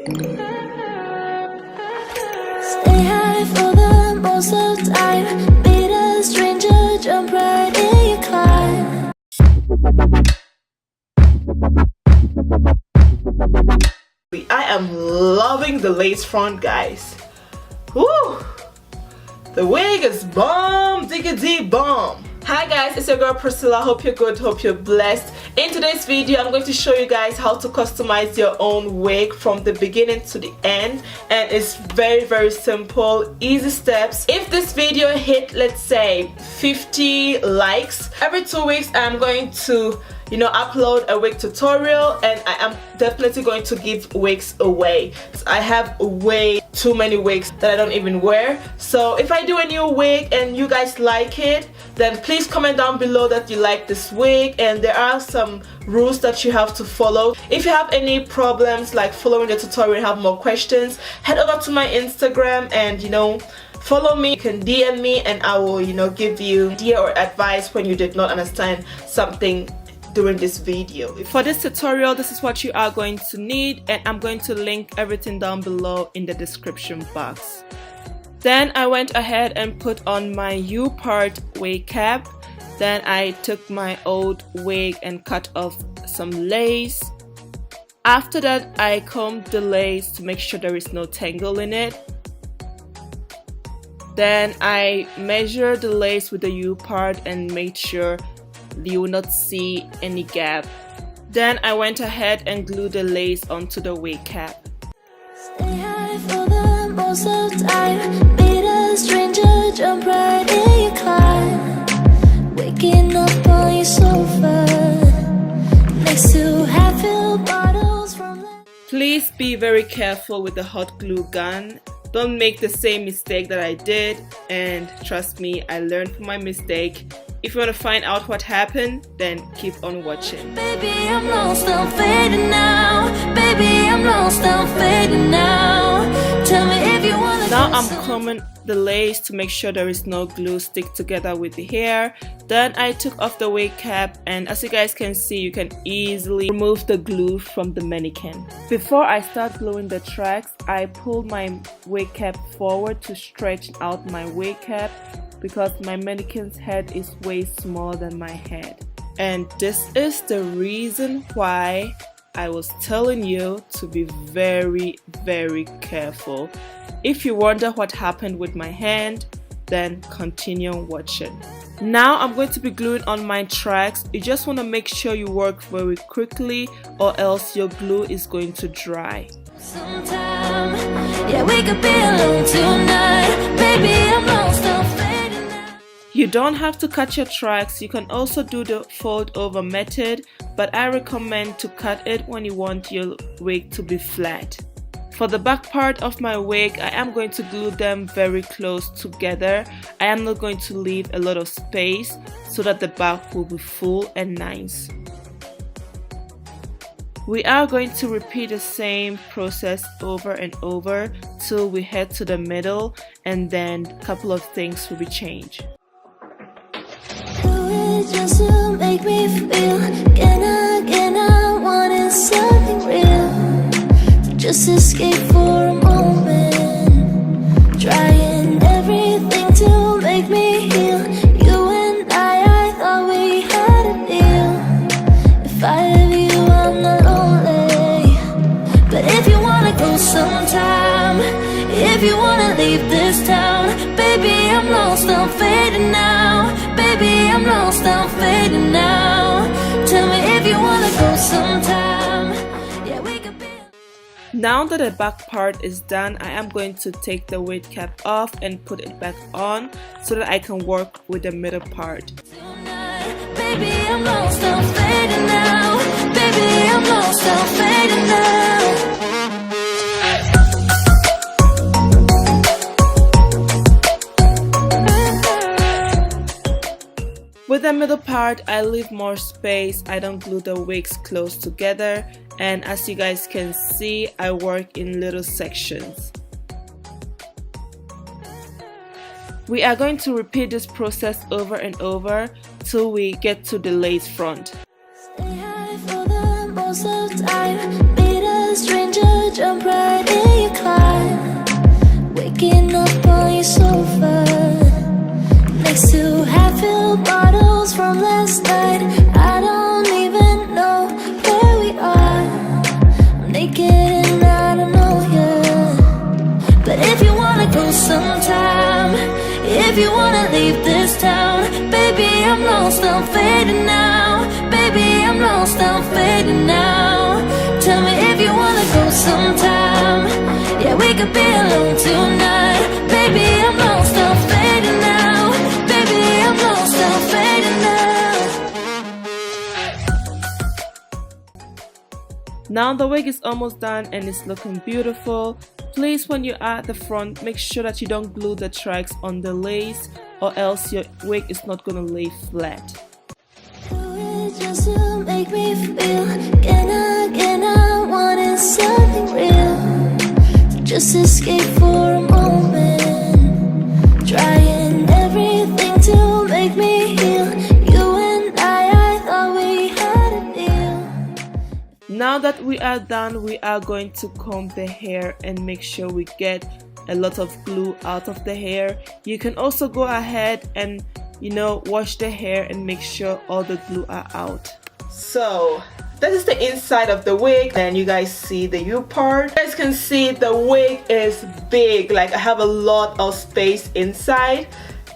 Stay high for the most of time. Meet a stranger, jump right in your climb. I am loving the lace front, guys. Woo! The wig is bomb, diggity bomb. Hi guys, it's your girl Priscilla. Hope you're good, hope you're blessed. In today's video, I'm going to show you guys how to customize your own wig from the beginning to the end, and it's very simple, easy steps. If this video hit, let's say 50 likes, every 2 weeks I'm going to upload a wig tutorial, and I am definitely going to give wigs away. I have way too many wigs that I don't even wear. So if I do a new wig and you guys like it, then please comment down below that you like this wig, and there are some rules that you have to follow. If you have any problems like following the tutorial and have more questions, head over to my Instagram and follow me. You can DM me and I will give you idea or advice when you did not understand something during this video. For this tutorial, this is what you are going to need, and I'm going to link everything down below in the description box. Then I went ahead and put on my U-part wig cap. Then I took my old wig and cut off some lace. After that, I combed the lace to make sure there is no tangle in it. Then I measured the lace with the U-part and made sure you will not see any gap. Then I went ahead and glued the lace onto the wig cap. Stay high for the most of time. Meet a stranger, jump right in your climb. Waking up on your sofa next to half-filled bottles from the... Please be very careful with the hot glue gun. Don't make the same mistake that I did, and trust me, I learned from my mistake. If you want to find out what happened, then keep on watching. Baby, I'm lost, I'm fading now. Baby, I'm lost, I'm fading now. Tell me if you wanna. Now I'm combing the lace to make sure there is no glue stick together with the hair. Then I took off the wig cap, and as you guys can see, you can easily remove the glue from the mannequin. Before I start gluing the tracks, I pulled my wig cap forward to stretch out my wig cap, because my mannequin's head is way smaller than my head. And this is the reason why I was telling you to be very careful. If you wonder what happened with my hand, then continue watching. Now I'm going to be gluing on my tracks. You just want to make sure you work very quickly, or else your glue is going to dry. Sometime, yeah, we could be alone tonight. Baby, I'm lost, I'm fading now. You don't have to cut your tracks. You can also do the fold over method, but I recommend to cut it when you want your wig to be flat. For the back part of my wig, I am going to glue them very close together. I am not going to leave a lot of space so that the back will be full and nice. We are going to repeat the same process over and over till we head to the middle, and then a couple of things will be changed. Do it just to make me feel. Again, I wanted something real. Just escape for a moment, trying everything to make me heal. You and I thought we had a deal. If I have you, I'm not lonely. But if you wanna go sometime, if you wanna leave this town, baby, I'm lost, I'm fading now. Baby, I'm lost, I'm fading now. Tell me if you wanna go sometime. Now that the back part is done, I am going to take the wig cap off and put it back on so that I can work with the middle part. Baby, I'm lost, I'm fading now. Baby, I'm lost, I'm fading now. With the middle part, I leave more space. I don't glue the wigs close together, and as you guys can see, I work in little sections. We are going to repeat this process over and over till we get to the lace front. Stay high for the most of time. Meet a stranger, jump right make it and I don't know yet. But if you wanna go sometime, if you wanna leave this town, baby, I'm lost, I'm fading now. Baby, I'm lost, I'm fading now. Tell me if you wanna go sometime. Yeah, we could be alone tonight. Baby, I'm lost, I'm fading now. Baby, I'm lost, I'm fading now. Now the wig is almost done and it's looking beautiful. Please, when you're at the front, make sure that you don't glue the tracks on the lace, or else your wig is not gonna lay flat. Just to make me feel, can I wanted something real, to just escape for a moment, trying everything to make me heal. You and I thought we had a deal. Now that we are done, we are going to comb the hair and make sure we get a lot of glue out of the hair. You can also go ahead and, you know, wash the hair and make sure all the glue are out. So this is the inside of the wig, and you guys see the U part. You guys can see the wig is big, like I have a lot of space inside,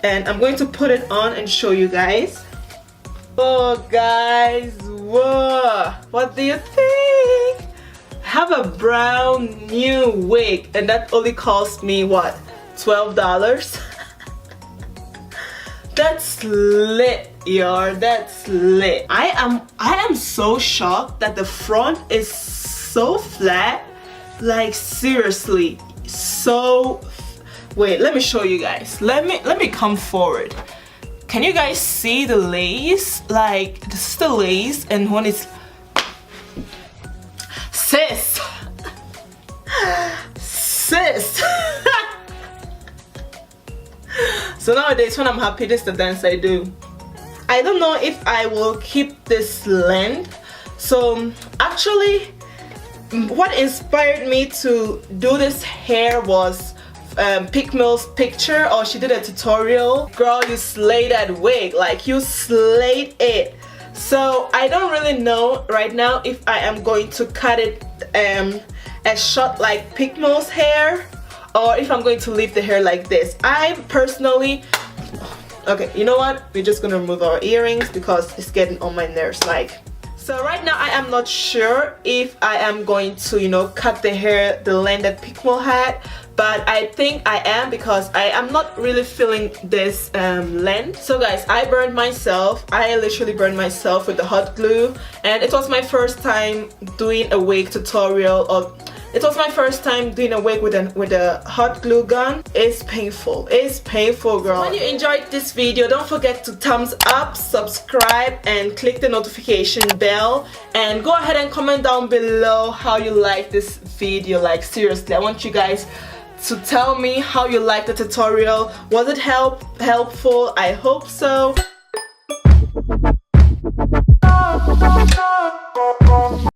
and I'm going to put it on and show you guys. Oh guys, whoa, what do you think? I have a brown new wig and that only cost me what, $12? That's lit, y'all. That's lit. I am so shocked that the front is so flat. Like seriously, so. Wait, let me show you guys. Let me come forward. Can you guys see the lace? Like this is the lace, and when it's sis. So nowadays when I'm happy, this is the dance I do. I don't know if I will keep this length. So actually what inspired me to do this hair was Pick Mill's picture, or she did a tutorial. Girl, you slayed that wig, like you slayed it. So I don't really know right now if I am going to cut it as short like Pick Mill's hair, or if I'm going to leave the hair like this. I personally, okay, you know what? We're just gonna remove our earrings because it's getting on my nerves. Like, so right now I am not sure if I am going to, you know, cut the hair the length that Pick Mill had, but I think I am because I am not really feeling this length. So guys, I burned myself. I literally burned myself with the hot glue, and it was my first time doing a wig tutorial, or it was my first time doing a wig with a hot glue gun. It's painful. It's painful, girl. When you enjoyed this video, don't forget to thumbs up, subscribe, and click the notification bell. And go ahead and comment down below how you like this video. Like seriously, I want you guys to tell me how you liked the tutorial. Was it helpful? I hope so.